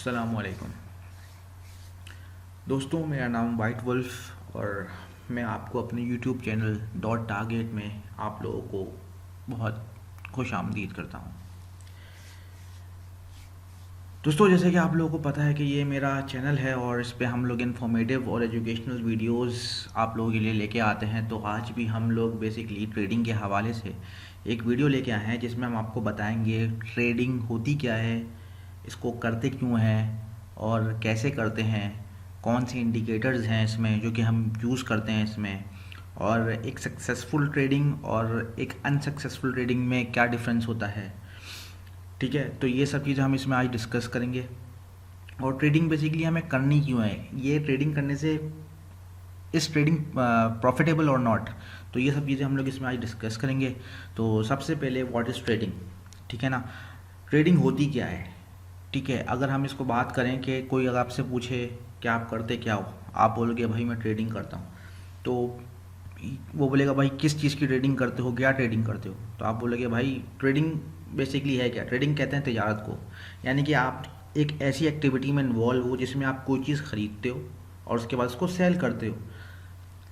अस्सलामुअलैकुम दोस्तों, मेरा नाम वाइट वुल्फ और मैं आपको अपने यूट्यूब चैनल डॉट टारगेट में आप लोगों को बहुत खुश आमदीद करता हूँ। दोस्तों, जैसे कि आप लोगों को पता है कि ये मेरा चैनल है और इस पे हम लोग इन्फॉर्मेटिव और एजुकेशनल वीडियोस आप लोगों के लिए लेके आते हैं। तो आज भी हम लोग बेसिकली ट्रेडिंग के हवाले से एक वीडियो लेके आए हैं जिसमें हम आपको बताएंगे ट्रेडिंग होती क्या है, इसको करते क्यों हैं और कैसे करते हैं, कौन से इंडिकेटर्स हैं इसमें जो कि हम यूज़ करते हैं इसमें, और एक सक्सेसफुल ट्रेडिंग और एक अनसक्सेसफुल ट्रेडिंग में क्या डिफरेंस होता है। ठीक है, तो ये सब चीज़ें हम इसमें आज डिस्कस करेंगे। और ट्रेडिंग बेसिकली हमें करनी क्यों है, ये ट्रेडिंग करने से इस ट्रेडिंग प्रॉफिटेबल और नॉट, तो ये सब चीज़ें हम लोग इसमें आज डिस्कस करेंगे। तो सबसे पहले व्हाट इज़ ट्रेडिंग, ठीक है ना। ट्रेडिंग होती क्या है, ठीक है। अगर हम इसको बात करें कि कोई अगर आपसे पूछे कि आप करते क्या हो, आप बोलोगे भाई मैं ट्रेडिंग करता हूँ, तो वो बोलेगा भाई किस चीज़ की ट्रेडिंग करते हो, क्या ट्रेडिंग करते हो। तो आप बोलोगे भाई ट्रेडिंग बेसिकली है क्या। ट्रेडिंग कहते हैं तजारत को, यानी कि आप एक ऐसी एक्टिविटी में इन्वॉल्व हो जिसमें आप कोई चीज़ ख़रीदते हो और उसके बाद उसको सेल करते हो।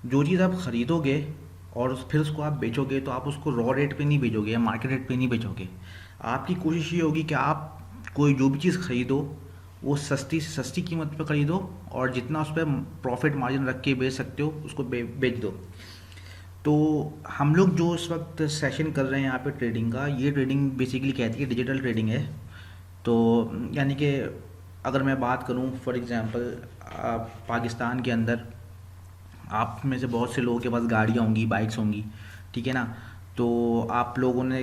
जो चीज़ आप ख़रीदोगे और फिर उसको आप बेचोगे तो आप उसको रॉ रेट पे नहीं बेचोगे या मार्केट रेट पे नहीं बेचोगे। आपकी कोशिश ये होगी कि आप कोई जो भी चीज़ ख़रीदो वो सस्ती से सस्ती कीमत पे ख़रीदो और जितना उस पर प्रॉफिट मार्जिन रख के बेच सकते हो उसको बेच दो। तो हम लोग जो इस वक्त सेशन कर रहे हैं यहाँ पे ट्रेडिंग का, ये ट्रेडिंग बेसिकली कहती है डिजिटल ट्रेडिंग है। तो यानी कि अगर मैं बात करूँ फॉर एग्ज़ाम्पल, पाकिस्तान के अंदर आप में से बहुत से लोगों के पास गाड़ियाँ होंगी, बाइक्स होंगी, ठीक है ना। तो आप लोगों ने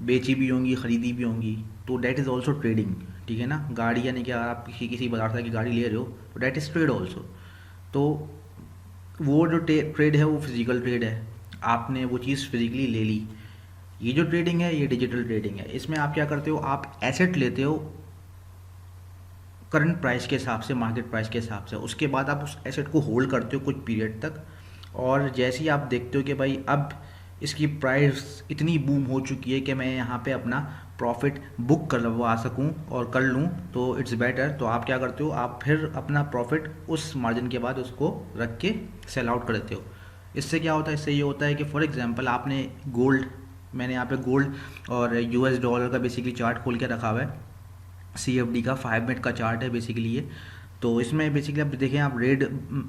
बेची भी होंगी, ख़रीदी भी होंगी, तो डैट इज़ ऑल्सो ट्रेडिंग, ठीक है ना। गाड़ी यानी कि अगर आप किसी बाजार से की गाड़ी ले रहे हो तो डैट इज़ ट्रेड ऑल्सो। तो वो जो ट्रेड है वो फिज़िकल ट्रेड है, आपने वो चीज़ फिज़िकली ले ली। ये जो ट्रेडिंग है ये डिजिटल ट्रेडिंग है। इसमें आप क्या करते हो, आप एसेट लेते हो करंट प्राइस के हिसाब से, मार्केट प्राइस के हिसाब से, उसके बाद आप उस एसेट को होल्ड करते हो कुछ पीरियड तक। और जैसे ही आप देखते हो कि भाई अब इसकी प्राइस इतनी बूम हो चुकी है कि मैं यहाँ पे अपना प्रॉफिट बुक करवा सकूँ और कर लूँ, तो इट्स बेटर। तो आप क्या करते हो, आप फिर अपना प्रॉफिट उस मार्जिन के बाद उसको रख के सेल आउट कर देते हो। इससे क्या होता है, इससे ये होता है कि फॉर एग्जांपल आपने गोल्ड, मैंने यहाँ पे गोल्ड और यूएस डॉलर का बेसिकली चार्ट खोल के रखा हुआ है। CFD का 5 मिनट का चार्ट है बेसिकली ये। तो इसमें बेसिकली आप देखें, आप रेट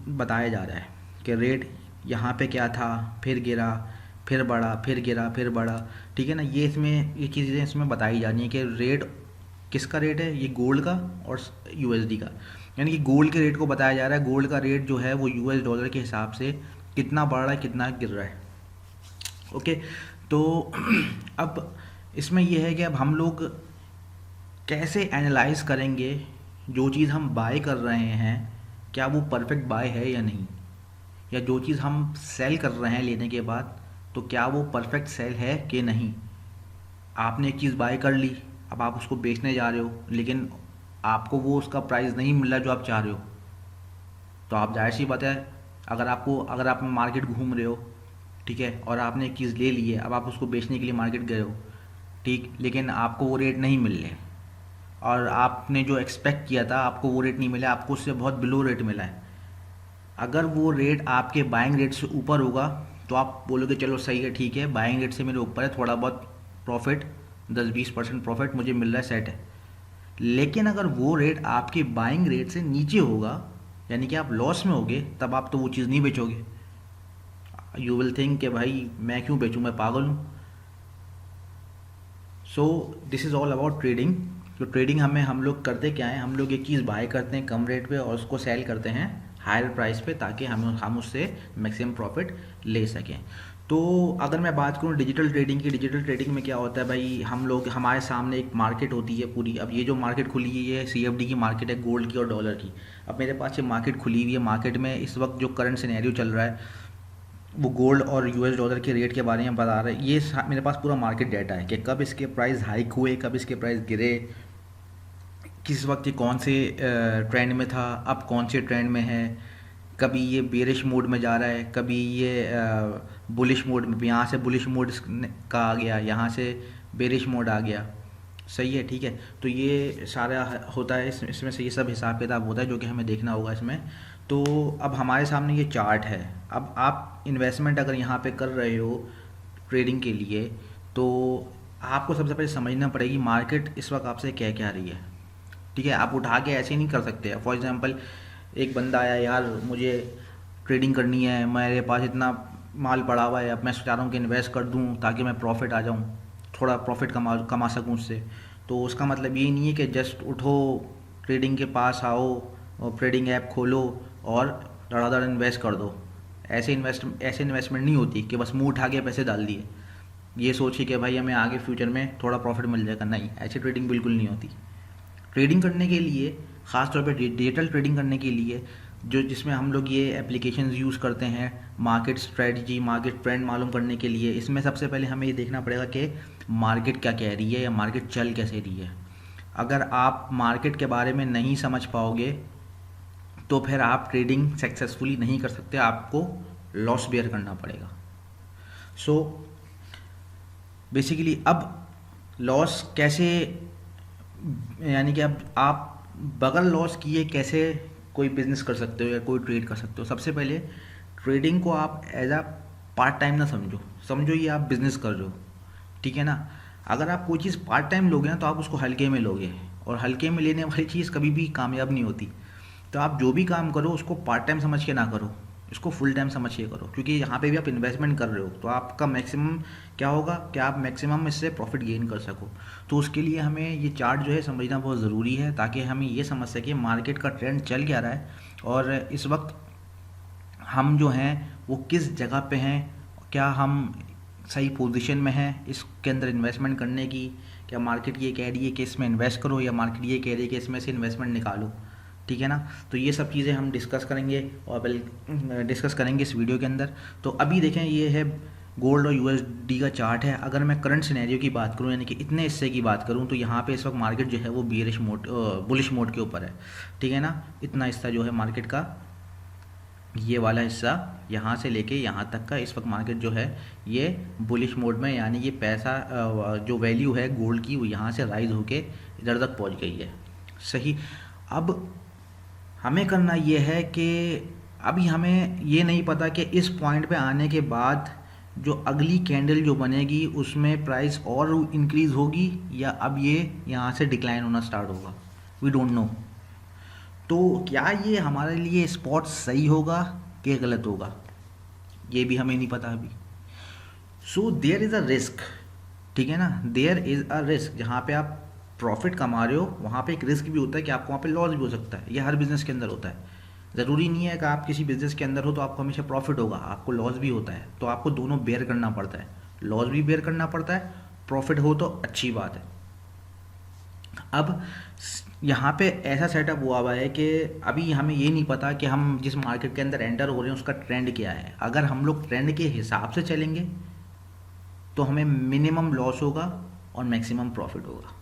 बताया जा रहा है कि रेट यहाँ पे क्या था, फिर गिरा, फिर बढ़ा, फिर गिरा, फिर बढ़ा, ठीक है ना। ये इसमें ये चीज़ें इसमें बताई जानी है कि रेट किसका रेट है, ये गोल्ड का और USD का। यानी कि गोल्ड के रेट को बताया जा रहा है, गोल्ड का रेट जो है वो US डॉलर के हिसाब से कितना बढ़ रहा है, कितना गिर रहा है। ओके, तो अब इसमें यह है कि अब हम लोग कैसे एनालाइज करेंगे जो चीज़ हम बाय कर रहे हैं, क्या वो परफेक्ट बाय है या नहीं, या जो चीज़ हम सेल कर रहे हैं लेने के बाद, तो क्या वो परफेक्ट सेल है कि नहीं। आपने एक चीज़ बाय कर ली, अब आप उसको बेचने जा रहे हो, लेकिन आपको वो उसका प्राइस नहीं मिल रहा जो आप चाह रहे हो, तो आप जाहिर सी बात है, अगर आप मार्केट घूम रहे हो, ठीक है, और आपने एक चीज़ ले ली है, अब आप उसको बेचने के लिए मार्केट गए हो, ठीक, लेकिन आपको वो रेट नहीं मिल रहे और आपने जो एक्सपेक्ट किया था आपको वो रेट नहीं मिला, आपको उससे बहुत बिलो रेट मिला है। अगर वो रेट आपके बाइंग रेट से ऊपर होगा तो आप बोलोगे चलो सही है, ठीक है, बाइंग रेट से मेरे ऊपर है, थोड़ा बहुत प्रॉफिट 10-20% प्रॉफिट मुझे मिल रहा है, सेट है। लेकिन अगर वो रेट आपके बाइंग रेट से नीचे होगा, यानी कि आप लॉस में होगे, तब आप तो वो चीज़ नहीं बेचोगे। यू विल थिंक कि भाई मैं क्यों बेचूं, मैं पागल हूँ। So this is all about trading. तो ट्रेडिंग हम लोग करते क्या है, हम लोग एक चीज़ बाय करते हैं कम रेट पे और उसको सेल करते हैं हायर प्राइस पे, ताकि हम उससे मैक्सिमम प्रॉफिट ले सकें। तो अगर मैं बात करूँ डिजिटल ट्रेडिंग की, डिजिटल ट्रेडिंग में क्या होता है भाई, हम लोग हमारे सामने एक मार्केट होती है पूरी। अब ये जो मार्केट खुली है ये CFD की मार्केट है, गोल्ड की और डॉलर की। अब मेरे पास ये मार्केट खुली हुई है, मार्केट में इस वक्त जो करंट सिनेरियो चल रहा है वो गोल्ड और US डॉलर के रेट के बारे में बता रहा है। ये मेरे पास पूरा मार्केट डाटा है कि कब इसके प्राइस हाइक हुए, कब इसके प्राइस गिरे, किस वक्त ये कौन से ट्रेंड में था, अब कौन से ट्रेंड में है, कभी ये बेरिश मोड में जा रहा है, कभी ये बुलिश मोड में, यहाँ से बुलिश मोड का आ गया, यहाँ से बेरिश मोड आ गया। सही है, ठीक है। तो ये सारा होता है, इसमें से ये सब हिसाब किताब होता है जो कि हमें देखना होगा इसमें। तो अब हमारे सामने ये चार्ट है। अब आप इन्वेस्टमेंट अगर यहाँ पे कर रहे हो ट्रेडिंग के लिए, तो आपको सबसे पहले समझना पड़ेगी मार्केट इस वक्त आपसे क्या क्या रही है। ठीक है, आप उठा के ऐसे नहीं कर सकते। फॉर एग्जांपल एक बंदा आया, यार मुझे ट्रेडिंग करनी है, मेरे पास इतना माल पड़ा हुआ है, अब मैं सोच रहा हूँ कि इन्वेस्ट कर दूँ ताकि मैं प्रॉफिट आ जाऊँ, थोड़ा प्रॉफिट कमा कमा सकूँ उससे। तो उसका मतलब ये नहीं है कि जस्ट उठो, ट्रेडिंग के पास आओ और ट्रेडिंग ऐप खोलो और धड़ाधड़ इन्वेस्ट कर दो। ऐसे इन्वेस्टमेंट नहीं होती कि बस मुंह उठा के पैसे डाल दिए, ये सोचिए कि भाई हमें आगे फ्यूचर में थोड़ा प्रॉफिट मिल जाएगा। नहीं, ऐसी ट्रेडिंग बिल्कुल नहीं होती। ट्रेडिंग करने के लिए, ख़ास तौर पे डिजिटल ट्रेडिंग करने के लिए, जो जिसमें हम लोग ये एप्लीकेशंस यूज़ करते हैं मार्केट स्ट्रेटजी, मार्केट ट्रेंड मालूम करने के लिए, इसमें सबसे पहले हमें ये देखना पड़ेगा कि मार्केट क्या कह रही है या मार्केट चल कैसे रही है। अगर आप मार्केट के बारे में नहीं समझ पाओगे तो फिर आप ट्रेडिंग सक्सेसफुली नहीं कर सकते, आपको लॉस बेयर करना पड़ेगा। सो बेसिकली अब लॉस कैसे, यानी कि अब आप बगैर लॉस किए कैसे कोई बिजनेस कर सकते हो या कोई ट्रेड कर सकते हो। सबसे पहले ट्रेडिंग को आप एज अ पार्ट टाइम ना समझो, समझो ये आप बिजनेस कर रहे हो, ठीक है ना। अगर आप कोई चीज़ पार्ट टाइम लोगे ना तो आप उसको हल्के में लोगे, और हल्के में लेने वाली चीज़ कभी भी कामयाब नहीं होती। तो आप जो भी काम करो उसको पार्ट टाइम समझ के ना करो, इसको फुल टाइम समझ के करो, क्योंकि यहाँ पे भी आप इन्वेस्टमेंट कर रहे हो तो आपका मैक्सिमम क्या होगा कि आप मैक्सिमम इससे प्रॉफिट गेन कर सको। तो उसके लिए हमें ये चार्ट जो है समझना बहुत ज़रूरी है, ताकि हमें ये समझ सकें मार्केट का ट्रेंड चल क्या रहा है और इस वक्त हम जो हैं वो किस जगह पे हैं, क्या हम सही पोजीशन में हैं इसके अंदर इन्वेस्टमेंट करने की। क्या मार्केट ये कह रही है कि इसमें इन्वेस्ट करो, या मार्केट ये कह रही है कि इसमें से इन्वेस्टमेंट निकालो, ठीक है ना। तो ये सब चीज़ें हम डिस्कस करेंगे और डिस्कस करेंगे इस वीडियो के अंदर। तो अभी देखें, ये है गोल्ड और यूएसडी का चार्ट है। अगर मैं करंट सिनेरियो की बात करूं, यानी कि इतने हिस्से की बात करूं, तो यहाँ पे इस वक्त मार्केट जो है वो बियरिश मोड, बुलिश मोड के ऊपर है, ठीक है ना। इतना हिस्सा जो है मार्केट का, ये वाला हिस्सा यहाँ से लेके यहाँ तक का, इस वक्त मार्केट जो है ये बुलिश मोड में, यानी ये पैसा जो वैल्यू है गोल्ड की वो यहाँ से राइज होके इधर तक पहुँच गई है, सही। अब हमें करना ये है कि अभी हमें ये नहीं पता कि इस पॉइंट पे आने के बाद जो अगली कैंडल जो बनेगी उसमें प्राइस और इंक्रीज़ होगी या अब ये यहाँ से डिक्लाइन होना स्टार्ट होगा, वी डोंट नो। तो क्या ये हमारे लिए स्पॉट सही होगा कि गलत होगा, ये भी हमें नहीं पता अभी। So there is a risk, ठीक है ना, देयर इज़ अ रिस्क। जहाँ पे आप प्रॉफिट कमा रहे हो वहाँ पे एक रिस्क भी होता है कि आपको वहाँ पे लॉस भी हो सकता है। ये हर बिज़नेस के अंदर होता है। ज़रूरी नहीं है कि आप किसी बिज़नेस के अंदर हो तो आपको हमेशा प्रॉफिट होगा, आपको लॉस भी होता है। तो आपको दोनों बेयर करना पड़ता है, लॉस भी बेयर करना पड़ता है, प्रॉफिट हो तो अच्छी बात है। अब यहाँ पे ऐसा सेटअप हुआ है कि अभी हमें ये नहीं पता कि हम जिस मार्केट के अंदर एंटर हो रहे हैं उसका ट्रेंड क्या है। अगर हम लोग ट्रेंड के हिसाब से चलेंगे तो हमें मिनिमम लॉस होगा और मैक्सिमम प्रॉफिट होगा।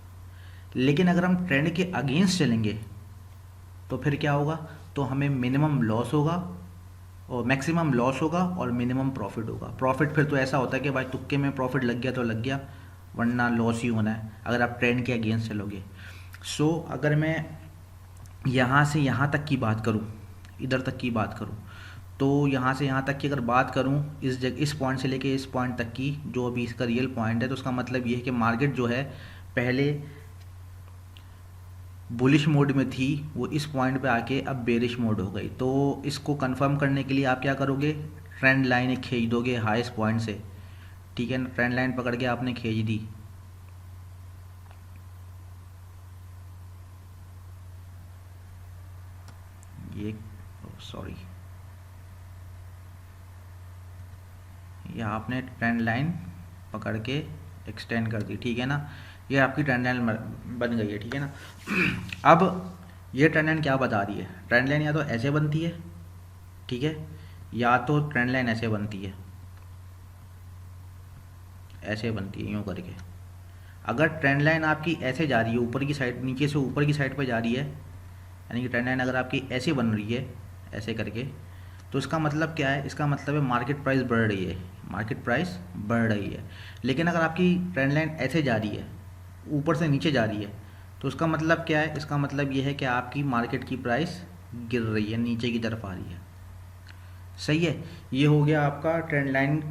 लेकिन अगर हम ट्रेंड के अगेंस्ट चलेंगे तो फिर क्या होगा, तो हमें मिनिमम लॉस होगा और मैक्सिमम लॉस होगा और मिनिमम प्रॉफिट होगा। प्रॉफिट फिर तो ऐसा होता है कि भाई तुक्के में प्रॉफिट लग गया तो लग गया, वरना लॉस ही होना है अगर आप ट्रेंड के अगेंस्ट चलोगे। सो अगर मैं यहाँ से यहाँ तक की बात करूँ, इधर तक की बात करूँ, तो यहाँ से यहाँ तक की अगर बात करूँ, इस पॉइंट से लेके इस पॉइंट तक की जो अभी इसका रियल पॉइंट है, तो उसका मतलब ये है कि मार्केट जो है पहले बुलिश मोड में थी, वो इस पॉइंट पे आके अब बेरिश मोड हो गई। तो इसको कंफर्म करने के लिए आप क्या करोगे, ट्रेंड लाइन एक खींच दोगे हाईएस्ट पॉइंट से, ठीक है ना। ट्रेंड लाइन पकड़ के आपने खींच दी, ये सॉरी, ये आपने ट्रेंड लाइन पकड़ के एक्सटेंड कर दी, ठीक है ना। ये आपकी ट्रेंड लाइन बन गई है, ठीक है ना। अब ये ट्रेंड लाइन क्या बता रही है, ट्रेंड लाइन या तो ऐसे बनती है, ठीक है, या तो ट्रेंड लाइन ऐसे बनती है, ऐसे बनती है यूँ करके। अगर ट्रेंड लाइन आपकी ऐसे जा रही है ऊपर की साइड, नीचे से ऊपर की साइड पर जा रही है, यानी कि ट्रेंड लाइन अगर आपकी ऐसे बन रही है ऐसे करके, तो इसका मतलब क्या है, इसका मतलब है मार्केट प्राइस बढ़ रही है, मार्केट प्राइस बढ़ रही है। लेकिन अगर आपकी ट्रेंड लाइन ऐसे जा रही है, ऊपर से नीचे जा रही है, तो उसका मतलब क्या है? इसका मतलब ये है कि आपकी मार्केट की प्राइस गिर रही है, नीचे की तरफ आ रही है। सही है। ये हो गया आपका ट्रेंड लाइन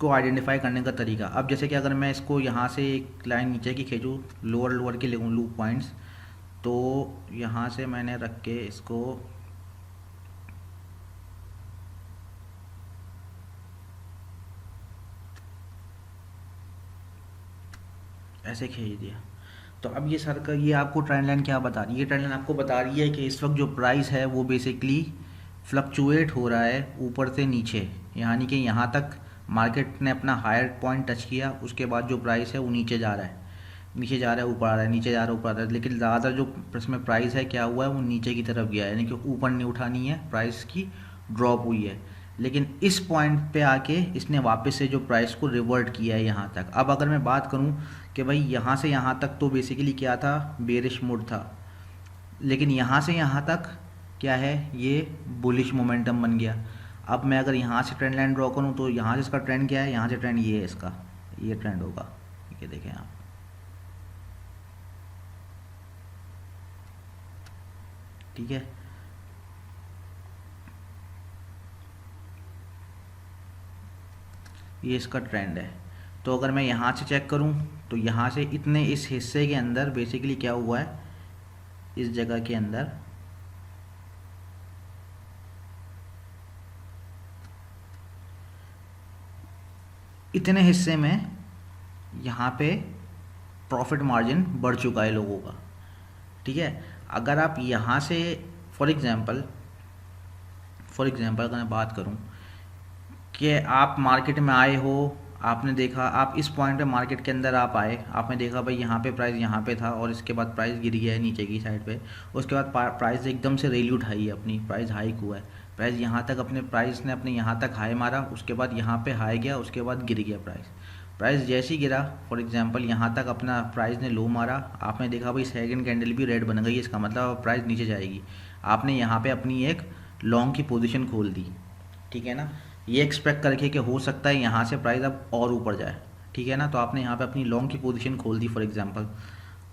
को आइडेंटिफाई करने का तरीका। अब जैसे कि अगर मैं इसको यहाँ से एक लाइन नीचे की खींचूँ, लोअर लोअर के लूँ लूप पॉइंट्स, तो यहाँ से मैंने रख के इसको ऐसे खींच दिया। तो अब ये सर का ये आपको ट्रेंड लाइन क्या बता रही है? ये ट्रेंड लाइन आपको बता रही है कि इस वक्त जो प्राइस है वो बेसिकली फ्लक्चुएट हो रहा है ऊपर से नीचे, यानी कि यहाँ तक मार्केट ने अपना हायर पॉइंट टच किया, उसके बाद जो प्राइस है वो नीचे जा रहा है, नीचे जा रहा है, ऊपर आ रहा है, नीचे जा रहा है, ऊपर आ रहा है। लेकिन ज़्यादातर जो इसमें प्राइस है क्या हुआ है, वो नीचे की तरफ गया है, यानी कि ऊपर नहीं उठा नहीं है, प्राइस की ड्रॉप हुई है। लेकिन इस पॉइंट पे आके इसने वापस से जो प्राइस को रिवर्ट किया है यहाँ तक। अब अगर मैं बात करूँ कि भाई यहाँ से यहाँ तक तो बेसिकली क्या था, बेरिश मोड था, लेकिन यहाँ से यहाँ तक क्या है, ये बुलिश मोमेंटम बन गया। अब मैं अगर यहाँ से ट्रेंड लाइन ड्रॉ करूँ तो यहाँ से इसका ट्रेंड क्या है, यहाँ से ट्रेंड ये है इसका, ये ट्रेंड होगा, ये देखें आप, ठीक है। ये इसका ट्रेंड है। तो अगर मैं यहाँ से चेक करूँ तो यहाँ से इतने इस हिस्से के अंदर बेसिकली क्या हुआ है, इस जगह के अंदर इतने हिस्से में यहाँ पे प्रॉफिट मार्जिन बढ़ चुका है लोगों का, ठीक है। अगर आप यहाँ से फॉर एग्ज़ाम्पल अगर मैं बात करूँ कि आप मार्केट में आए हो, आपने देखा, आप इस पॉइंट पे मार्केट के अंदर आप आए, आपने देखा भाई यहाँ पे प्राइस यहाँ पे था और इसके बाद प्राइस गिर गया है नीचे की साइड पे, उसके बाद प्राइस एकदम से रैली उठाई है, अपनी प्राइस हाइक हुआ है, प्राइस यहाँ तक अपने प्राइस ने अपने यहाँ तक हाई मारा, उसके बाद यहाँ पे हाई गया, उसके बाद गिर गया प्राइस जैसे ही गिरा, फॉर एग्जांपल यहाँ तक अपना प्राइस ने लो मारा, आपने देखा भाई सेकंड कैंडल भी रेड बन गई, इसका मतलब अब प्राइस नीचे जाएगी, आपने यहाँ पे अपनी एक लॉन्ग की पोजीशन खोल दी, ठीक है ना, ये एक्सपेक्ट करके कि हो सकता है यहाँ से प्राइस अब और ऊपर जाए, ठीक है ना, तो आपने यहाँ पे अपनी लॉन्ग की पोजीशन खोल दी फॉर एग्जांपल।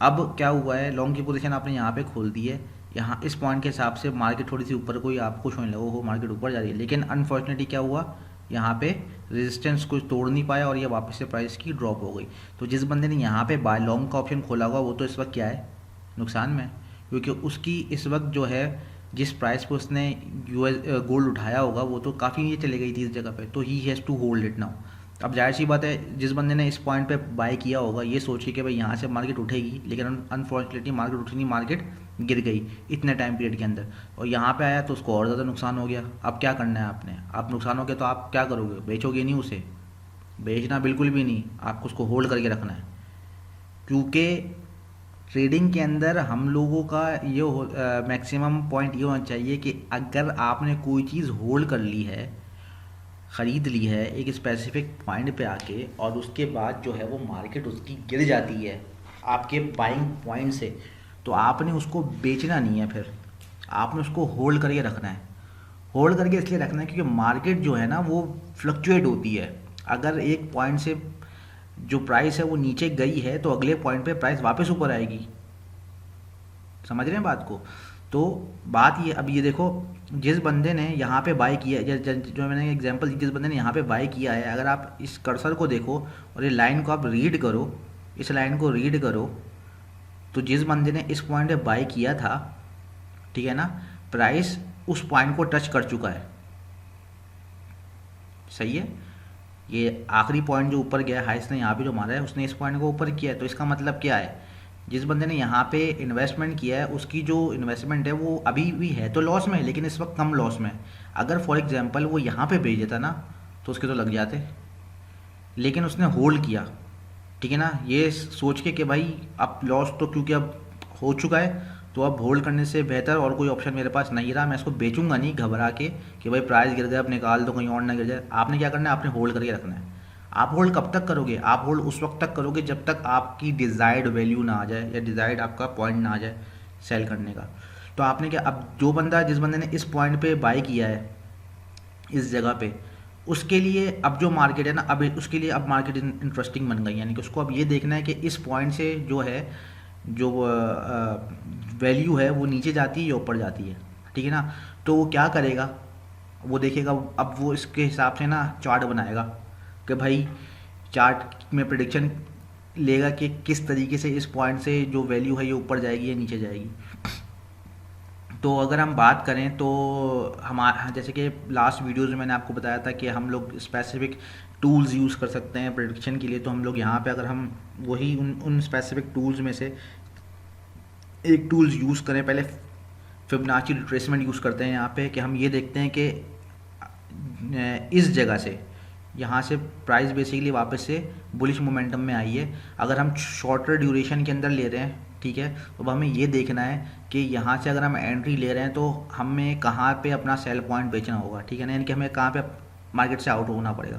अब क्या हुआ है, लॉन्ग की पोजीशन आपने यहाँ पे खोल दी है, यहाँ इस पॉइंट के हिसाब से मार्केट थोड़ी सी ऊपर कोई आपको खुश होने लगा हो, मार्केट ऊपर जा रही है, लेकिन अनफॉर्चुनेटली क्या हुआ, यहाँ पे रेजिस्टेंस कुछ तोड़ नहीं पाया और ये वापस से प्राइस की ड्रॉप हो गई। तो जिस बंदे ने यहाँ पे बाय लॉन्ग का ऑप्शन खोला हुआ वो तो इस वक्त क्या है, नुकसान में, क्योंकि उसकी इस वक्त जो है जिस प्राइस पे उसने यूएस गोल्ड उठाया होगा वो तो काफ़ी नीचे चले गई थी इस जगह पे, तो he has to hold it now. अब जाहिर सी बात है, जिस बंदे ने इस पॉइंट पे बाय किया होगा ये सोच के कि भाई यहाँ से मार्केट उठेगी, लेकिन अनफॉर्चुनेटली मार्केट उठी नहीं, मार्केट गिर गई इतने टाइम पीरियड के अंदर, और यहाँ पे आया तो उसको और ज़्यादा नुकसान हो गया। अब क्या करना है आपने, आप नुकसान हो गया तो आप क्या करोगे, बेचोगे नहीं उसे, बेचना बिल्कुल भी नहीं, आपको उसको होल्ड करके रखना है, क्योंकि ट्रेडिंग के अंदर हम लोगों का ये मैक्सिमम पॉइंट ये होना चाहिए कि अगर आपने कोई चीज़ होल्ड कर ली है, ख़रीद ली है एक स्पेसिफिक पॉइंट पे आके, और उसके बाद जो है वो मार्केट उसकी गिर जाती है आपके बाइंग पॉइंट से, तो आपने उसको बेचना नहीं है, फिर आपने उसको होल्ड करके रखना है। होल्ड करके इसलिए रखना है क्योंकि मार्केट जो है ना वो फ्लक्चुएट होती है, अगर एक पॉइंट से जो प्राइस है वो नीचे गई है तो अगले पॉइंट पे प्राइस वापस ऊपर आएगी, समझ रहे हैं बात को। तो बात ये, अब ये देखो, जिस बंदे ने यहाँ पे बाय किया है, जो मैंने एग्जांपल दी, जिस बंदे ने यहाँ पे बाय किया है, अगर आप इस कर्सर को देखो और ये लाइन को आप रीड करो, इस लाइन को रीड करो, तो जिस बंदे ने इस पॉइंट पे बाय किया था, ठीक है ना, प्राइस उस पॉइंट को टच कर चुका है, सही है। ये आखिरी पॉइंट जो ऊपर गया हाइस्ट ने यहाँ पे जो मारा है उसने इस पॉइंट को ऊपर किया है, तो इसका मतलब क्या है, जिस बंदे ने यहाँ पे इन्वेस्टमेंट किया है उसकी जो इन्वेस्टमेंट है वो अभी भी है तो लॉस में है, लेकिन इस वक्त कम लॉस में है। अगर फॉर एग्जांपल वो यहाँ पे भेज देता ना तो उसके तो लग जाते, लेकिन उसने होल्ड किया, ठीक है ना, ये सोच के कि भाई अब लॉस तो क्योंकि अब हो चुका है तो अब होल्ड करने से बेहतर और कोई ऑप्शन मेरे पास नहीं रहा, मैं इसको बेचूंगा नहीं घबरा के कि भाई प्राइस गिर गया अब निकाल दो कहीं और ना गिर जाए। आपने क्या करना है, आपने होल्ड करके रखना है। आप होल्ड कब तक करोगे, आप होल्ड उस वक्त तक करोगे जब तक आपकी डिज़ायर्ड वैल्यू ना आ जाए या डिज़ायर्ड आपका पॉइंट ना आ जाए सेल करने का। तो आपने क्या, अब जो बंदा जिस बंदे ने इस पॉइंट पे बाय किया है इस जगह पे, उसके लिए अब जो मार्केट है ना, अब उसके लिए अब मार्केट इंटरेस्टिंग बन गई, यानी कि उसको अब ये देखना है कि इस पॉइंट से जो है, जो वैल्यू है वो नीचे जाती है या ऊपर जाती है, ठीक है ना। तो वो क्या करेगा, वो देखेगा, अब वो इसके हिसाब से ना चार्ट बनाएगा कि भाई चार्ट में प्रिडिक्शन लेगा कि किस तरीके से इस पॉइंट से जो वैल्यू है ये ऊपर जाएगी या नीचे जाएगी। तो अगर हम बात करें तो हमारा, जैसे कि लास्ट वीडियोज़ में मैंने आपको बताया था कि हम लोग स्पेसिफिक टूल्स यूज़ कर सकते हैं प्रेडिक्शन के लिए, तो हम लोग यहाँ पे अगर हम वही उन स्पेसिफिक टूल्स में से एक टूल्स यूज़ करें, पहले फिबोनाची रिट्रेसमेंट यूज़ करते हैं यहाँ पे, कि हम ये देखते हैं कि इस जगह से, यहाँ से प्राइस बेसिकली वापस से बुलिश मोमेंटम में आई है। अगर हम शॉर्टर ड्यूरेशन के अंदर ले रहे हैं, ठीक है, तो अब हमें ये देखना है कि यहाँ से अगर हम एंट्री ले रहे हैं तो हमें कहाँ पे अपना सेल पॉइंट बेचना होगा, ठीक है ना, यानी कि हमें कहाँ पे मार्केट से आउट होना पड़ेगा।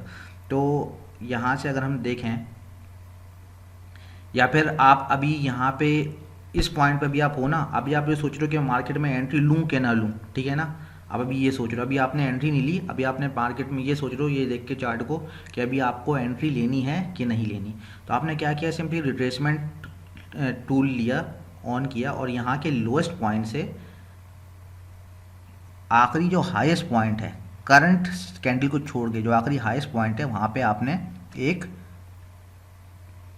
तो यहाँ से अगर हम देखें, या फिर आप अभी यहाँ पे इस पॉइंट पे भी आप हो ना, अभी आप ये सोच रहे हो कि मार्केट में एंट्री लूँ कि ना लूँ, ठीक है ना। अब अभी ये सोच रहे हो, अभी आपने एंट्री नहीं ली, अभी आपने मार्केट में ये सोच रहे हो ये देख के चार्ट को कि अभी आपको एंट्री लेनी है कि नहीं लेनी। तो आपने क्या किया, सिंपली रिट्रेसमेंट टूल लिया, ऑन किया, और यहाँ के लोएस्ट पॉइंट से आखिरी जो हाईएस्ट पॉइंट है करंट कैंडल को छोड़ के, जो आखिरी हाईएस्ट पॉइंट है वहाँ पे आपने एक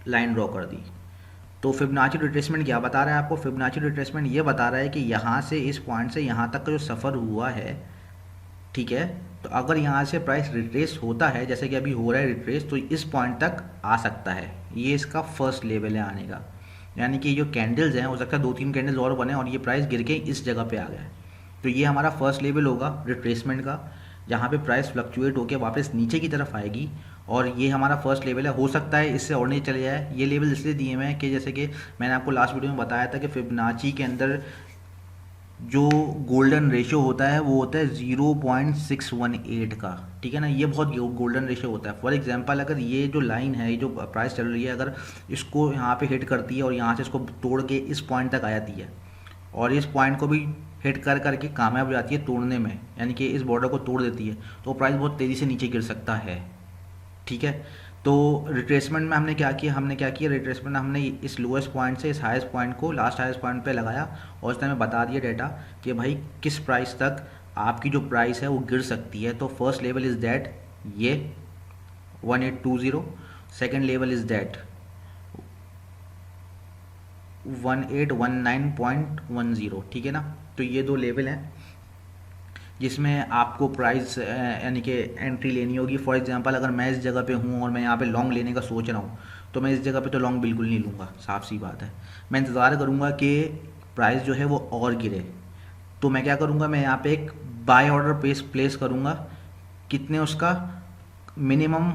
लाइन ड्रॉ कर दी। तो फिबोनाची रिट्रेसमेंट क्या बता रहा है आपको, फिबोनाची रिट्रेसमेंट ये बता रहा है कि यहाँ से इस पॉइंट से यहाँ तक का जो सफ़र हुआ है, ठीक है, तो अगर यहाँ से प्राइस रिट्रेस होता है, जैसे कि अभी हो रहा है रिट्रेस, तो इस पॉइंट तक आ सकता है। ये इसका फर्स्ट लेवल है आने का, यानी कि जो कैंडल्स हैं, हो सकता है 2-3 कैंडल्स और बने और ये प्राइस गिर के इस जगह पे आ गया है। तो ये हमारा फर्स्ट लेवल होगा रिट्रेसमेंट का, जहाँ पे प्राइस फ्लक्चुएट होकर वापस नीचे की तरफ आएगी, और ये हमारा फर्स्ट लेवल है। हो सकता है इससे और नहीं चले जाए। ये लेवल इसलिए दिए हुए हैं कि जैसे कि मैंने आपको लास्ट वीडियो में बताया था कि फिबोनाची के अंदर जो गोल्डन रेशियो होता है वो होता है 0.618 का, ठीक है ना। ये बहुत गोल्डन रेशियो होता है। फॉर एग्जांपल, अगर ये जो लाइन है, ये जो प्राइस चल रही है, अगर इसको यहाँ पे हिट करती है और यहाँ से इसको तोड़ के इस पॉइंट तक आ जाती है, और इस पॉइंट को भी हिट कर करके कामयाब हो जाती है तोड़ने में, यानी कि इस बॉर्डर को तोड़ देती है, तो प्राइस बहुत तेज़ी से नीचे गिर सकता है, ठीक है। तो रिट्रेसमेंट में हमने क्या किया, रिट्रेसमेंट में हमने इस लोएस्ट पॉइंट से इस हाईएस्ट पॉइंट को लास्ट हाईएस्ट पॉइंट पे लगाया, और उसने हमें बता दिया डेटा कि भाई किस प्राइस तक आपकी जो प्राइस है वो गिर सकती है। तो फर्स्ट लेवल इज़ दैट ये 1820, सेकेंड लेवल इज़ दैट 1819.10, ठीक है ना। तो ये दो लेवल हैं जिसमें आपको प्राइस यानी कि एंट्री लेनी होगी। फॉर एग्जांपल, अगर मैं इस जगह पे हूँ और मैं यहाँ पे लॉन्ग लेने का सोच रहा हूँ, तो मैं इस जगह पे तो लॉन्ग बिल्कुल नहीं लूँगा, साफ सी बात है। मैं इंतज़ार करूँगा कि प्राइस जो है वो और गिरे। तो मैं क्या करूँगा, मैं यहाँ पे एक बाय ऑर्डर प्लेस करूँगा, कितने उसका, मिनिमम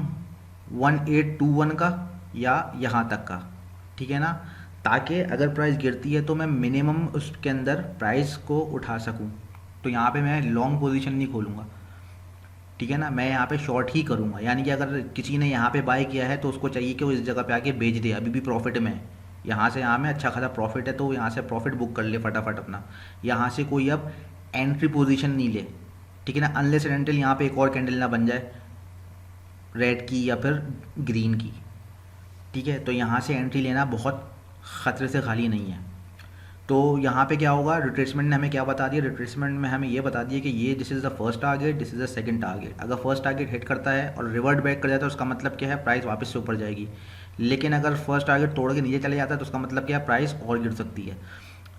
1821 का या यहाँ तक का, ठीक है ना, ताकि अगर प्राइस गिरती है तो मैं मिनिमम उसके अंदर प्राइस को उठा सकूँ। तो यहाँ पे मैं लॉन्ग पोजीशन नहीं खोलूँगा, ठीक है ना, मैं यहाँ पे शॉर्ट ही करूँगा। यानी कि अगर किसी ने यहाँ पे बाय किया है तो उसको चाहिए कि वो इस जगह पे आके बेच दे, अभी भी प्रॉफिट में है, यहाँ से यहाँ में अच्छा खासा प्रॉफिट है, तो यहाँ से प्रॉफिट बुक कर ले फटाफट अपना, यहाँ से कोई अब एंट्री पोजीशन नहीं ले, ठीक है ना, अनलेस एंड अनटिल यहाँ पे एक और कैंडल ना बन जाए रेड की या फिर ग्रीन की, ठीक है। तो यहाँ से एंट्री लेना बहुत ख़तरे से खाली नहीं है। तो यहाँ पे क्या होगा, रिट्रेसमेंट ने हमें क्या बता दिया, रिट्रेसमेंट में हमें ये बता दिया कि ये this is the first target, this is the second target. अगर फर्स्ट टारगेट हिट करता है और रिवर्ट बैक कर जाता है, उसका मतलब क्या है, प्राइस वापस से ऊपर जाएगी। लेकिन अगर फर्स्ट टारगेट तोड़ के नीचे चले जाता है तो उसका मतलब क्या है, प्राइस और गिर सकती है।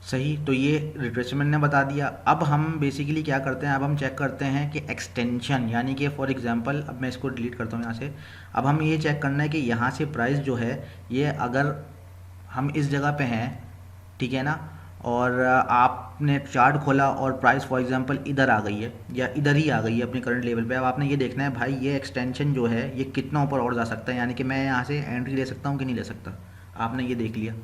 सही, तो ये रिट्रेसमेंट ने बता दिया। अब हम बेसिकली क्या करते हैं, अब हम चेक करते हैं कि एक्सटेंशन, यानी कि फॉर एग्जांपल, अब मैं इसको डिलीट करता हूँ यहाँ से। अब हम ये चेक करना है कि यहाँ से प्राइस जो है, ये अगर हम इस जगह पे हैं, ठीक है ना, और आपने चार्ट खोला और प्राइस फॉर एग्जांपल इधर आ गई है या इधर ही आ गई है अपने करंट लेवल पे, अब आपने ये देखना है भाई ये एक्सटेंशन जो है ये कितना ऊपर और जा सकता है, यानी कि मैं यहाँ से एंट्री ले सकता हूँ कि नहीं ले सकता। आपने ये देख लिया,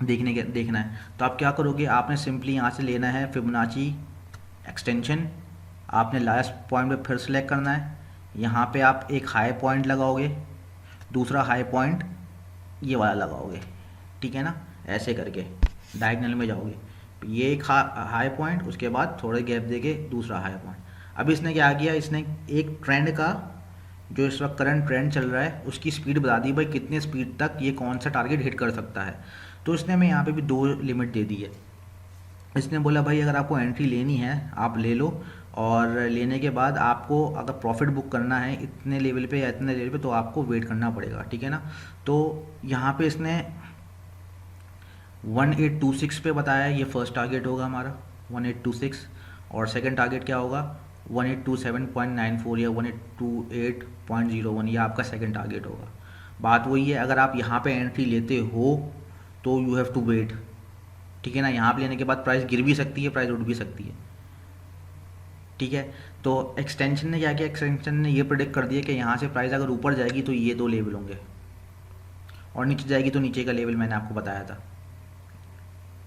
देखना है। तो आप क्या करोगे, आपने सिंपली यहाँ से लेना है फिबोनाची एक्सटेंशन, आपने लास्ट पॉइंट पे फिर सेलेक्ट करना है, यहाँ पे आप एक हाई पॉइंट लगाओगे, दूसरा हाई पॉइंट ये वाला लगाओगे, ठीक है ना, ऐसे करके डायगोनल में जाओगे, ये एक हाई पॉइंट, उसके बाद थोड़े गैप देके दूसरा हाई पॉइंट। अब इसने क्या किया, इसने एक ट्रेंड का जो इस वक्त करंट ट्रेंड चल रहा है उसकी स्पीड बता दी, भाई कितने स्पीड तक ये कौन सा टारगेट हिट कर सकता है। तो इसने हमें यहाँ पे भी 2 लिमिट दे दी है। इसने बोला भाई अगर आपको एंट्री लेनी है आप ले लो, और लेने के बाद आपको अगर प्रॉफिट बुक करना है इतने लेवल पे या इतने लेवल पे तो आपको वेट करना पड़ेगा, ठीक है ना। तो यहाँ पे इसने 1826 पे बताया, ये फर्स्ट टारगेट होगा हमारा 1826, और सेकंड टारगेट क्या होगा 1827.94 या 1828.01, ये आपका सेकंड टारगेट होगा। बात वही है, अगर आप यहाँ पे एंट्री लेते हो तो यू हैव टू वेट, ठीक है ना। यहाँ पे लेने के बाद प्राइस गिर भी सकती है, प्राइस उठ भी सकती है, ठीक है। तो एक्सटेंशन ने क्या किया, एक्सटेंशन ने ये प्रेडिक्ट कर दिया कि यहाँ से प्राइस अगर ऊपर जाएगी तो ये 2 लेवल होंगे, और नीचे जाएगी तो नीचे का लेवल मैंने आपको बताया था,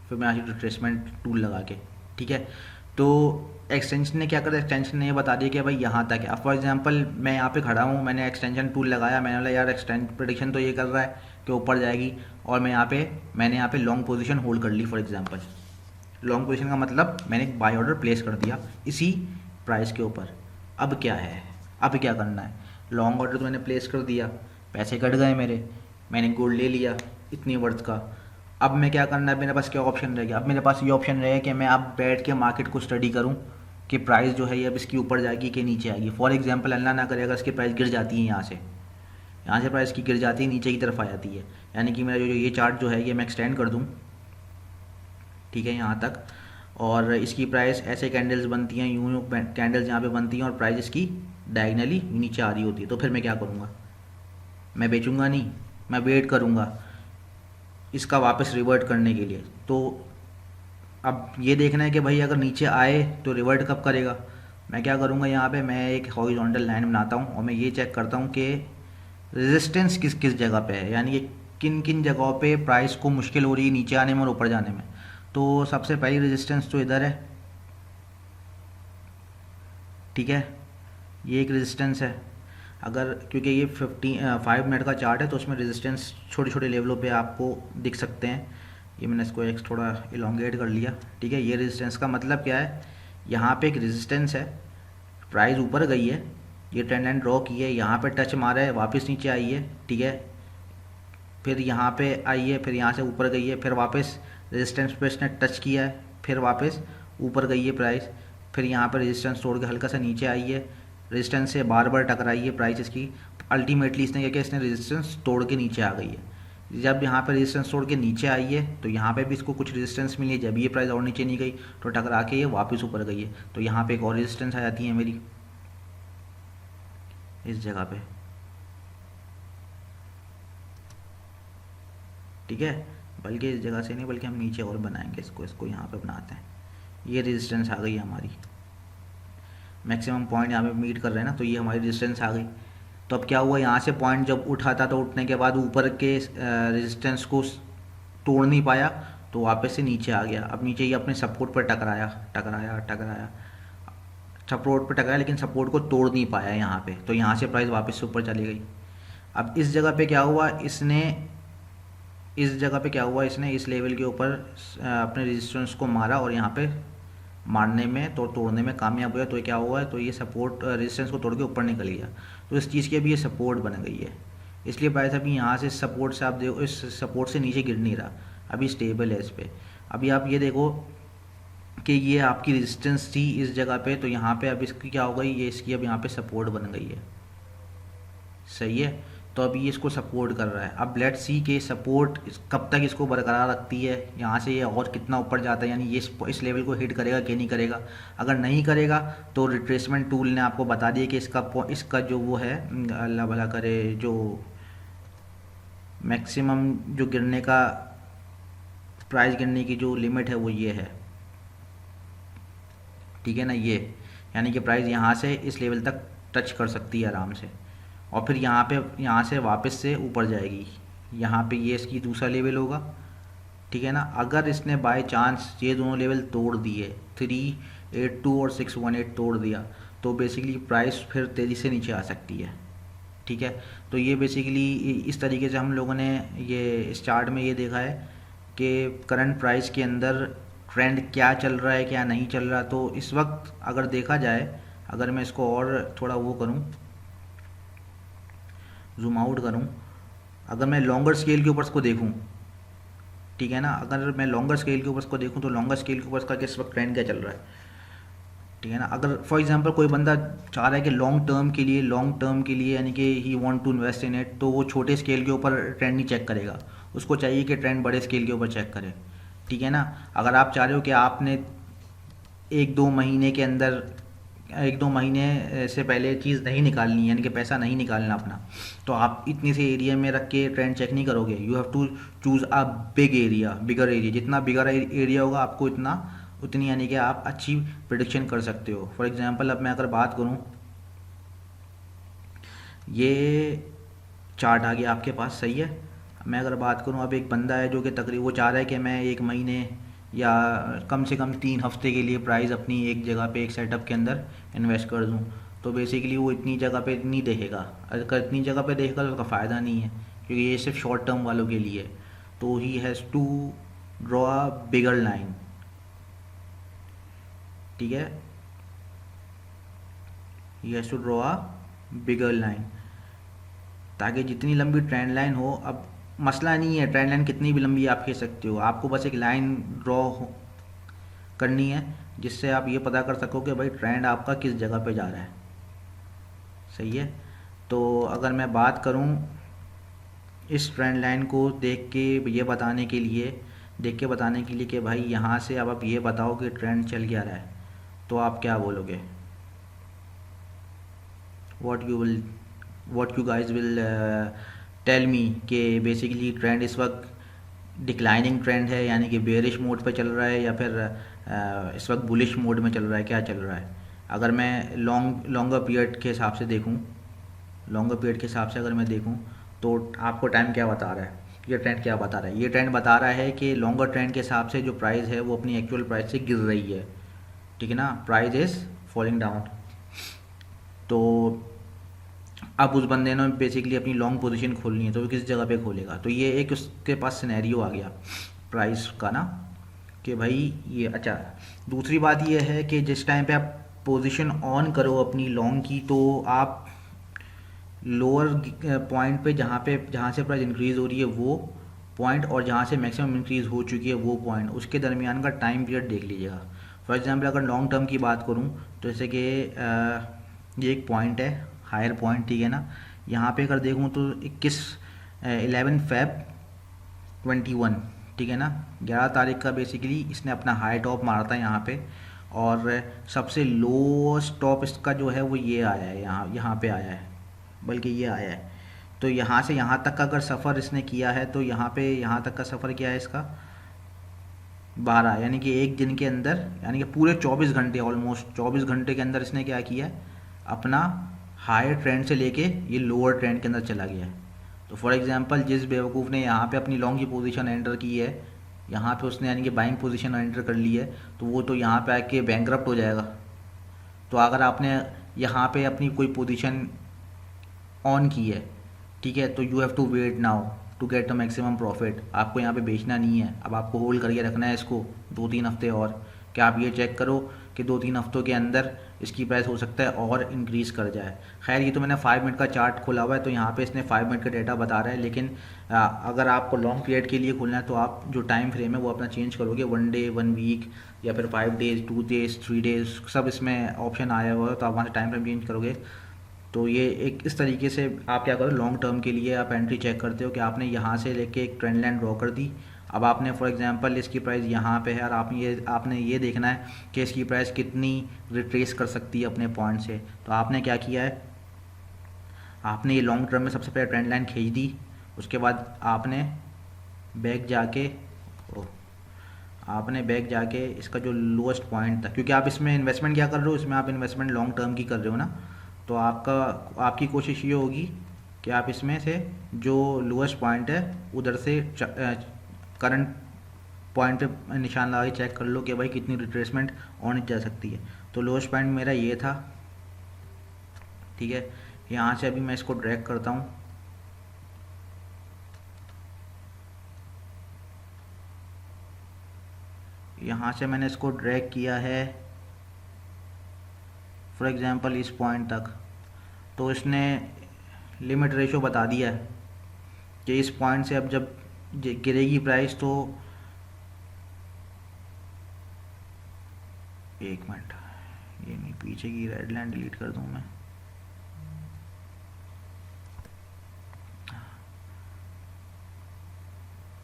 फिर मैं आज रिट्रेसमेंट टूल लगा के, ठीक है। तो एक्सटेंशन ने क्या करा, एक्सटेंशन ने ये बता दिया कि भाई यहाँ तक है। अब फॉर एग्जांपल मैं यहाँ पे खड़ा हूँ, मैंने एक्सटेंशन टूल लगाया, मैंने बोला यार एक्सटेंड प्रेडिक्शन तो ये कर रहा है कि ऊपर जाएगी, और मैंने यहाँ पे लॉन्ग पोजीशन होल्ड कर ली। फॉर एग्जांपल लॉन्ग पोजीशन का मतलब मैंने एक बाय ऑर्डर प्लेस कर दिया इसी प्राइस के ऊपर। अब क्या है, अब क्या करना है, लॉन्ग ऑर्डर तो मैंने प्लेस कर दिया, पैसे कट गए मेरे, मैंने गोल्ड ले लिया इतनी वर्थ का। अब मैं क्या करना है, मेरे पास क्या ऑप्शन रह गया, अब मेरे पास ये ऑप्शन रहेगा कि मैं अब बैठ के मार्केट को स्टडी करूं कि प्राइस जो है ये अब इसकी ऊपर जाएगी कि नीचे आएगी। फॉर एग्जांपल अल्लाह ना करे अगर इसकी प्राइस गिर जाती है, यहाँ से प्राइस की गिर जाती है, नीचे की तरफ आ जाती है, यानी कि मेरा जो ये चार्ट जो है ये मैं एक्सटेंड कर दूँ, ठीक है, यहाँ तक, और इसकी प्राइस ऐसे कैंडल्स बनती हैं, यूं कैंडल्स यहाँ पे बनती हैं और प्राइस इसकी डायगनली नीचे आ रही होती है, तो फिर मैं क्या करूँगा, मैं बेचूंगा नहीं, मैं वेट करूँगा इसका वापस रिवर्ट करने के लिए। तो अब ये देखना है कि भाई अगर नीचे आए तो रिवर्ट कब करेगा। मैं क्या करूँगा, यहाँ पे मैं एक हॉरिजॉन्टल लाइन बनाता हूँ और मैं ये चेक करता हूँ कि रेजिस्टेंस किस किस जगह पे है, यानी कि किन किन जगहों पे प्राइस को मुश्किल हो रही है नीचे आने में और ऊपर जाने में। तो सबसे पहली रेजिस्टेंस तो इधर है, ठीक है, ये एक रेजिस्टेंस है। अगर क्योंकि ये 5 मिनट का चार्ट है तो उसमें रेजिस्टेंस छोटे छोटे लेवलों पे आपको दिख सकते हैं। ये मैंने इसको एक थोड़ा इलोंगेट कर लिया, ठीक है। ये रेजिस्टेंस का मतलब क्या है, यहाँ पे एक रेजिस्टेंस है, प्राइस ऊपर गई है, ये ट्रेंड लाइन ड्रॉ की है, यहाँ पे टच मारा है, वापस नीचे आई है, ठीक है, फिर यहाँ पे आई है, फिर यहाँ से ऊपर गई है, फिर वापस रेजिस्टेंस पे इसने टच किया है, फिर वापस ऊपर गई है प्राइस, फिर यहाँ पर रेजिस्टेंस तोड़ के हल्का सा नीचे आई है, रेजिस्टेंस से बार बार टकराई है प्राइस इसकी, अल्टीमेटली इसने क्या किया, इसने रेजिस्टेंस तोड़ के नीचे आ गई है। जब यहाँ पर रेजिस्टेंस तोड़ के नीचे आई है तो यहाँ पे भी इसको कुछ रेजिस्टेंस मिली है, जब ये प्राइस और नीचे नहीं गई तो टकरा के ये वापस ऊपर गई है, तो यहाँ पे एक और रेजिस्टेंस आ जाती है मेरी इस जगह पे, ठीक है। बल्कि इस जगह से नहीं, बल्कि हम नीचे और बनाएंगे इसको यहाँ पे बनाते हैं। ये रेजिस्टेंस आ गई हमारी, मैक्सिमम पॉइंट यहाँ पे मीट कर रहे हैं ना, तो ये हमारी रेजिस्टेंस आ गई। तो अब क्या हुआ, यहाँ से पॉइंट जब उठा था तो उठने के बाद ऊपर के रेजिस्टेंस को तोड़ नहीं पाया तो वापस से नीचे आ गया। अब नीचे ये अपने सपोर्ट पर टकराया टकराया टकराया, सपोर्ट पर टकराया लेकिन सपोर्ट को तोड़ नहीं पाया यहाँ पे, तो यहाँ से प्राइस वापस से ऊपर चली गई। अब इस जगह पे क्या हुआ, इसने इस लेवल के ऊपर अपने रेजिस्टेंस को मारा और यहाँ पे मारने में तो तोड़ने में कामयाब हुआ, तो क्या हुआ है, तो ये सपोर्ट रेजिस्टेंस को तोड़ के ऊपर निकल गया, तो इस चीज़ की अभी ये सपोर्ट बन गई है। इसलिए प्राइस अभी यहाँ से सपोर्ट से आप देखो, इस सपोर्ट से नीचे गिर नहीं रहा, अभी स्टेबल है इस पर। अभी आप ये देखो कि ये आपकी रेजिस्टेंस थी इस जगह पे, तो यहाँ पे अब इसकी क्या हो गई, ये इसकी अब यहाँ पे सपोर्ट बन गई है, सही है। तो अभी ये इसको सपोर्ट कर रहा है। अब लेट्स सी के सपोर्ट कब तक इसको बरकरार रखती है, यहाँ से ये और कितना ऊपर जाता है, यानी ये इस लेवल को हिट करेगा कि नहीं करेगा। अगर नहीं करेगा तो रिट्रेसमेंट टूल ने आपको बता दिया कि इसका जो वो है, अल्लाह भला करे, जो मैक्सिमम जो गिरने का प्राइस गिरने की जो लिमिट है वो ये है, ठीक है ना, ये यानी कि प्राइस यहाँ से इस लेवल तक टच कर सकती है आराम से, और फिर यहाँ से वापस से ऊपर जाएगी। यहाँ पे ये इसकी दूसरा लेवल होगा, ठीक है ना। अगर इसने बाय चांस ये दोनों लेवल तोड़ दिए, 382 और 618 तोड़ दिया, तो बेसिकली प्राइस फिर तेज़ी से नीचे आ सकती है, ठीक है। तो ये बेसिकली इस तरीके से हम लोगों ने ये इस चार्ट में ये देखा है कि करंट प्राइस के अंदर ट्रेंड क्या चल रहा है क्या नहीं चल रहा। तो इस वक्त अगर देखा जाए अगर मैं इसको और थोड़ा वो करूँ, जूम आउट करूँ, अगर मैं लॉन्गर स्केल के ऊपर इसको देखूँ, ठीक है ना, अगर मैं लॉन्गर स्केल के ऊपर इसको देखूँ तो लॉन्गर स्केल के ऊपर इसका किस वक्त ट्रेंड क्या चल रहा है, ठीक है ना। अगर फॉर एग्जांपल कोई बंदा चाह रहा है कि लॉन्ग टर्म के लिए यानी कि he want to invest in it, तो वो छोटे स्केल के ऊपर ट्रेंड नहीं चेक करेगा, उसको चाहिए कि ट्रेंड बड़े स्केल के ऊपर चेक करे, ठीक है ना। अगर आप चाह रहे हो कि आपने एक दो महीने के अंदर, एक दो महीने से पहले चीज़ नहीं निकालनी यानी कि पैसा नहीं निकालना अपना, तो आप इतने से एरिया में रख के ट्रेंड चेक नहीं करोगे। You have to choose a bigger area, जितना बिगर एरिया होगा आपको इतना उतनी यानी कि आप अच्छी प्रिडिक्शन कर सकते हो। फॉर एग्जांपल अब मैं अगर बात करूं, ये चार्ट आ गया आपके पास, सही है। मैं अगर बात करूं, अब एक बंदा है जो कि तकरीबन वो चाह रहा है कि मैं एक महीने या कम से कम 3 हफ्ते के लिए प्राइस अपनी एक जगह पे एक सेटअप के अंदर इन्वेस्ट कर दूं, तो बेसिकली वो इतनी जगह पे नहीं देखेगा। अगर इतनी जगह पे देखेगा तो उसका फ़ायदा नहीं है, क्योंकि ये सिर्फ शॉर्ट टर्म वालों के लिए है। तो he has to draw a bigger line, ठीक है, he has to draw a bigger line, ताकि जितनी लंबी ट्रेंड लाइन हो, अब मसला नहीं है ट्रेंड लाइन कितनी भी लंबी आप खींच सकते हो, आपको बस एक लाइन ड्रॉ करनी है जिससे आप ये पता कर सको कि भाई ट्रेंड आपका किस जगह पे जा रहा है, सही है। तो अगर मैं बात करूं इस ट्रेंड लाइन को देख के बताने के लिए कि भाई यहाँ से अब आप ये बताओ कि ट्रेंड चल क्या रहा है, तो आप क्या बोलोगे, what you will what you guys will tell me कि बेसिकली ट्रेंड इस वक्त डिक्लाइनिंग ट्रेंड है यानी कि बेरिश मोड पे चल रहा है, या फिर इस वक्त बुलिश मोड में चल रहा है, क्या चल रहा है। अगर मैं लॉन्गर पीरियड के हिसाब से देखूं, अगर मैं देखूं तो आपको टाइम क्या बता रहा है, ये ट्रेंड क्या बता रहा है, ये ट्रेंड बता रहा है कि लॉन्गर ट्रेंड के हिसाब से जो प्राइस है वो अपनी एक्चुअल प्राइस से गिर रही है, ठीक है ना, प्राइस इज़ फॉलिंग डाउन। तो अब उस बंदे ने बेसिकली अपनी लॉन्ग पोजीशन खोलनी है, तो वो किस जगह पे खोलेगा, तो ये एक उसके पास सिनेरियो आ गया प्राइस का ना, कि भाई ये अच्छा। दूसरी बात ये है कि जिस टाइम पे आप पोजीशन ऑन करो अपनी लॉन्ग की, तो आप लोअर पॉइंट पे जहाँ से प्राइस इंक्रीज़ हो रही है वो पॉइंट, और जहाँ से मैक्सिमम इंक्रीज़ हो चुकी है वो पॉइंट, उसके दरमियान का टाइम पीरियड देख लीजिएगा। फॉर एग्जांपल अगर लॉन्ग टर्म की बात करूँ, तो जैसे कि ये एक पॉइंट है, हायर पॉइंट, ठीक है ना। यहाँ पे अगर देखूँ तो 11 फ़रवरी 2021, ठीक है ना, 11 तारीख का बेसिकली इसने अपना हाई टॉप मारा था यहाँ पे, और सबसे लोएस्ट टॉप इसका जो है वो ये आया है, यहाँ पे आया है, बल्कि ये आया है। तो यहाँ से यहाँ तक का अगर सफ़र इसने किया है, तो यहाँ तक का सफ़र क्या है इसका 12, यानी कि एक दिन के अंदर, यानी कि पूरे 24 घंटे, ऑलमोस्ट 24 घंटे के अंदर इसने क्या किया है, अपना हायर ट्रेंड से लेके ये लोअर ट्रेंड के अंदर चला गया है। तो फॉर एग्जांपल जिस बेवकूफ़ ने यहाँ पे अपनी लॉन्ग की पोजीशन एंटर की है, यहाँ पे उसने यानी कि बाइंग पोजीशन एंटर कर ली है, तो वो तो यहाँ पे आके बैंकरप्ट हो जाएगा। तो अगर आपने यहाँ पे अपनी कोई पोजीशन ऑन की है, ठीक है, तो you have to wait now to get the maximum profit. आपको यहाँ पे बेचना नहीं है, अब आपको होल्ड करके रखना है इसको 2-3 हफ्ते और। क्या आप ये चेक करो कि 2-3 हफ्तों के अंदर इसकी प्राइस हो सकता है और इंक्रीज़ कर जाए। खैर ये तो मैंने 5 मिनट का चार्ट खोला हुआ है, तो यहाँ पे इसने 5 मिनट का डेटा बता रहा है, लेकिन अगर आपको लॉन्ग पीरियड के लिए खोलना है तो आप जो टाइम फ्रेम है वो अपना चेंज करोगे, 1 डे, 1 वीक, या फिर 5 डेज़, 2 डेज़, 3 डेज़, सब इसमें ऑप्शन आया हुआ है, तो आप वहाँ से टाइम फ्रेम चेंज करोगे। तो ये एक इस तरीके से आप क्या करो, लॉन्ग टर्म के लिए आप एंट्री चेक करते हो कि आपने यहाँ से लेके एक ट्रेंड लाइन ड्रॉ कर दी। अब आपने फॉर एग्जांपल इसकी प्राइस यहाँ पे है, और आपने ये देखना है कि इसकी प्राइस कितनी रिट्रेस कर सकती है अपने पॉइंट से। तो आपने क्या किया है, आपने ये लॉन्ग टर्म में सबसे पहले ट्रेंड लाइन खींच दी, उसके बाद आपने बैक जाके इसका जो लोएस्ट पॉइंट था, क्योंकि आप इसमें इन्वेस्टमेंट क्या कर रहे हो, इसमें आप इन्वेस्टमेंट लॉन्ग टर्म की कर रहे हो ना, तो आपकी कोशिश ये होगी कि आप इसमें से जो लोएस्ट पॉइंट है उधर से करंट पॉइंट पे निशान लगा के चेक कर लो कि भाई कितनी रिट्रेसमेंट ऑन जा सकती है। तो लोएस्ट पॉइंट मेरा ये था, ठीक है। यहाँ से अभी मैं इसको ड्रैग करता हूँ, यहाँ से मैंने इसको ड्रैग किया है फॉर एग्ज़ाम्पल इस पॉइंट तक, तो इसने लिमिट रेशो बता दिया है कि इस पॉइंट से अब जब गिरेगी प्राइस तो, एक मिनट, ये नहीं, पीछे की रेड लाइन डिलीट कर दूँ मैं।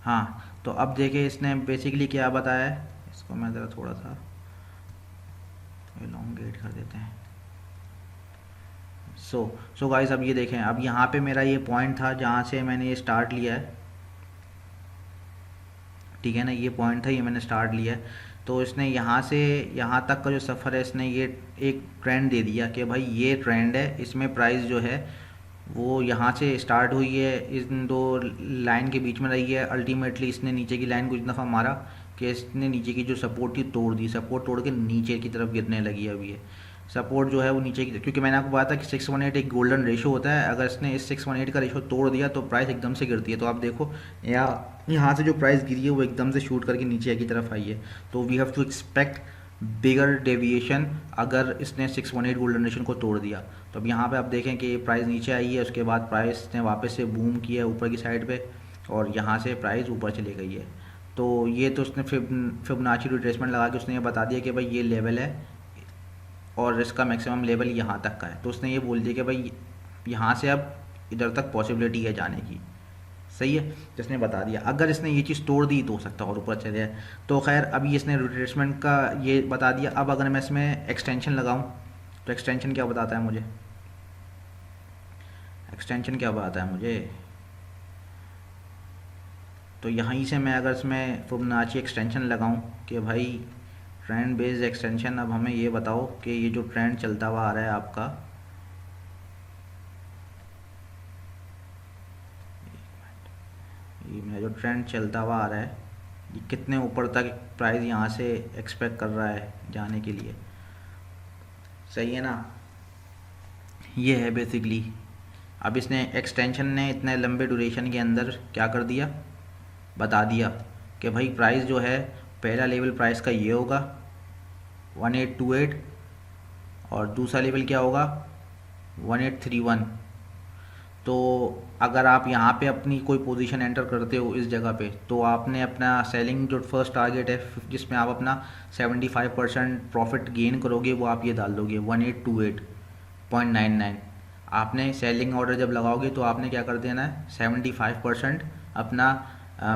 हाँ, तो अब देखिए इसने बेसिकली क्या बताया है, इसको मैं ज़रा थोड़ा सा एलोंगेट कर देते हैं। सो गाइस, अब ये देखें, अब यहाँ पे मेरा ये पॉइंट था जहाँ से मैंने ये स्टार्ट लिया है, ठीक है ना, ये पॉइंट था, ये मैंने स्टार्ट लिया है। तो इसने यहाँ से यहाँ तक का जो सफ़र है, इसने ये एक ट्रेंड दे दिया कि भाई ये ट्रेंड है, इसमें प्राइस जो है वो यहाँ से स्टार्ट हुई है, इन दो लाइन के बीच में रही है, अल्टीमेटली इसने नीचे की लाइन कुछ दफ़ा मारा कि इसने नीचे की जो सपोर्ट थी तोड़ दी, सपोर्ट तोड़ के नीचे की तरफ गिरने लगी है। अभी ये सपोर्ट जो है वो नीचे की, क्योंकि मैंने आपको बताया था कि 618 एक गोल्डन रेशो होता है, अगर इसने इस 618 का रेशो तोड़ दिया तो प्राइस एकदम से गिरती है। तो आप देखो यहाँ से जो प्राइस गिरी है वो एकदम से शूट करके नीचे की तरफ आई है। तो we have to expect bigger deviation अगर इसने 618 गोल्डन रेशो को तोड़ दिया। तो अब यहाँ पे आप देखें कि प्राइस नीचे आई है, उसके बाद प्राइस ने वापस से बूम किया ऊपर की साइड पे और यहाँ से प्राइस ऊपर चली गई है। तो ये तो उसने फिबोनाची रिट्रेसमेंट लगा के उसने ये बता दिया कि भाई ये लेवल है और इसका मैक्सिमम लेवल यहाँ तक का है। तो उसने ये बोल दिया कि भाई यहाँ से अब इधर तक पॉसिबिलिटी है जाने की, सही है, जिसने बता दिया। अगर इसने ये चीज़ तोड़ दी तो हो सकता है और ऊपर चले जाए। तो खैर अभी इसने रिट्रेसमेंट का ये बता दिया। अब अगर मैं इसमें एक्सटेंशन लगाऊं तो एक्सटेंशन क्या बताता है मुझे, एक्सटेंशन क्या बताता है मुझे, तो यहीं से मैं अगर इसमें फिबोनाची एक्सटेंशन लगाऊं कि भाई ट्रेंड बेस्ड एक्सटेंशन, अब हमें ये बताओ कि ये जो ट्रेंड चलता हुआ आ रहा है आपका, ये मेरा जो ट्रेंड चलता हुआ आ रहा है, ये कितने ऊपर तक प्राइस यहाँ से एक्सपेक्ट कर रहा है जाने के लिए, सही है ना, ये है बेसिकली। अब इसने एक्सटेंशन ने इतने लंबे ड्यूरेशन के अंदर क्या कर दिया, बता दिया कि भाई प्राइस जो है पहला लेवल प्राइस का ये होगा 1828 और दूसरा लेवल क्या होगा 1831। तो अगर आप यहाँ पे अपनी कोई पोजीशन एंटर करते हो इस जगह पे, तो आपने अपना सेलिंग जो फर्स्ट टारगेट है जिसमें आप अपना 75% प्रॉफिट गेन करोगे, वो आप ये डाल दोगे 1828.99। आपने सेलिंग ऑर्डर जब लगाओगे तो आपने क्या कर देना है 75% अपना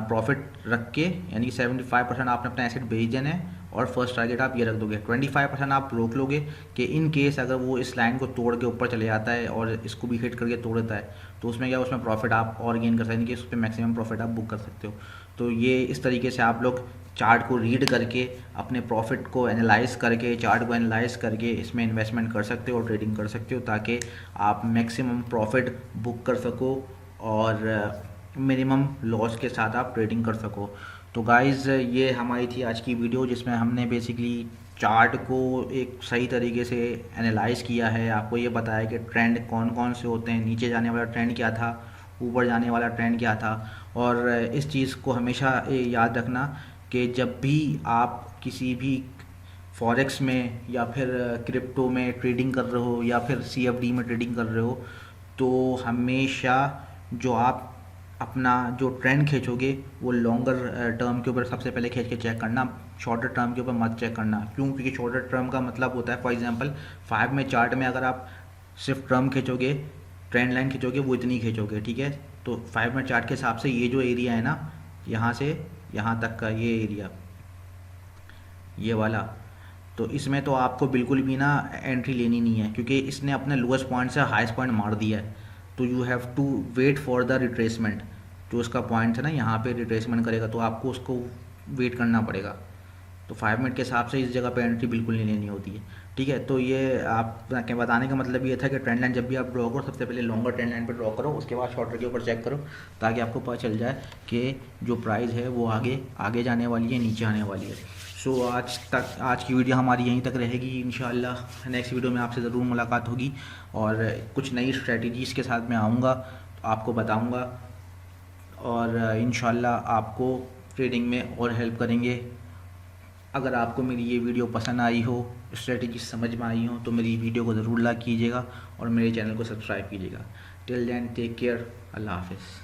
प्रॉफिट रख के, यानी 75% आपने अपना एसेट बेच देना है और फर्स्ट टारगेट आप ये रख दोगे। 25% आप रोक लोगे कि इन केस अगर वो इस लाइन को तोड़ के ऊपर चले जाता है और इसको भी हिट करके तोड़ देता है तो उसमें क्या, उसमें प्रॉफिट आप और गेन कर सकते हैं कि उस पर मैक्सिमम प्रॉफिट आप बुक कर सकते हो। तो ये इस तरीके से आप लोग चार्ट को रीड करके अपने प्रॉफिट को एनालाइज करके, चार्ट को एनालाइज करके इसमें इन्वेस्टमेंट कर सकते हो और ट्रेडिंग कर सकते हो, ताकि आप मैक्सिमम प्रॉफिट बुक कर सको और मिनिमम लॉस के साथ आप ट्रेडिंग कर सको। तो गाइज़ ये हमारी थी आज की वीडियो, जिसमें हमने बेसिकली चार्ट को एक सही तरीके से एनालाइज किया है, आपको ये बताया कि ट्रेंड कौन कौन से होते हैं, नीचे जाने वाला ट्रेंड क्या था, ऊपर जाने वाला ट्रेंड क्या था। और इस चीज़ को हमेशा याद रखना कि जब भी आप किसी भी फॉरेक्स में या फिर क्रिप्टो में ट्रेडिंग कर रहे हो या फिर CFD में ट्रेडिंग कर रहे हो, तो हमेशा जो आप अपना जो ट्रेंड खींचोगे वो लॉन्गर टर्म के ऊपर सबसे पहले खींच के चेक करना, शॉर्टर टर्म के ऊपर मत चेक करना। क्यों? क्योंकि शॉर्टर टर्म का मतलब होता है, फॉर एग्जांपल 5 में चार्ट में अगर आप सिर्फ टर्म खींचोगे, ट्रेंड लाइन खींचोगे, वो इतनी खींचोगे, ठीक है। तो 5 में चार्ट के हिसाब से ये जो एरिया है ना, यहाँ से यहाँ तक का ये एरिया, ये वाला, तो इसमें तो आपको बिल्कुल भी ना एंट्री लेनी नहीं है, क्योंकि इसने अपने लोएस्ट पॉइंट से हाईएस्ट पॉइंट मार दिया है। तो you have to wait for the retracement, जो उसका पॉइंट है ना यहाँ पे रिट्रेसमेंट करेगा, तो आपको उसको वेट करना पड़ेगा। तो 5 मिनट के हिसाब से इस जगह पे एंट्री बिल्कुल नहीं लेनी होती है, ठीक है। तो ये आप के बताने का मतलब ये था कि ट्रेंड लाइन जब भी आप ड्रॉ करो, सबसे पहले लॉन्गर ट्रेंड लाइन पे ड्रॉ करो, उसके बाद शॉर्टर के ऊपर चेक करो, ताकि आपको पता चल जाए कि जो प्राइस है वो आगे आगे जाने वाली है, नीचे आने वाली है। सो आज की वीडियो हमारी यहीं तक रहेगी। इंशाल्लाह नेक्स्ट वीडियो में आपसे ज़रूर मुलाकात होगी और कुछ नई स्ट्रेटजीज़ के साथ मैं आऊँगा, आपको बताऊँगा और इंशाल्लाह आपको ट्रेडिंग में और हेल्प करेंगे। अगर आपको मेरी ये वीडियो पसंद आई हो, स्ट्रेटजी समझ में आई हो, तो मेरी वीडियो को ज़रूर लाइक कीजिएगा और मेरे चैनल को सब्सक्राइब कीजिएगा। टिल देन टेक केयर, अल्लाह हाफ़िज़।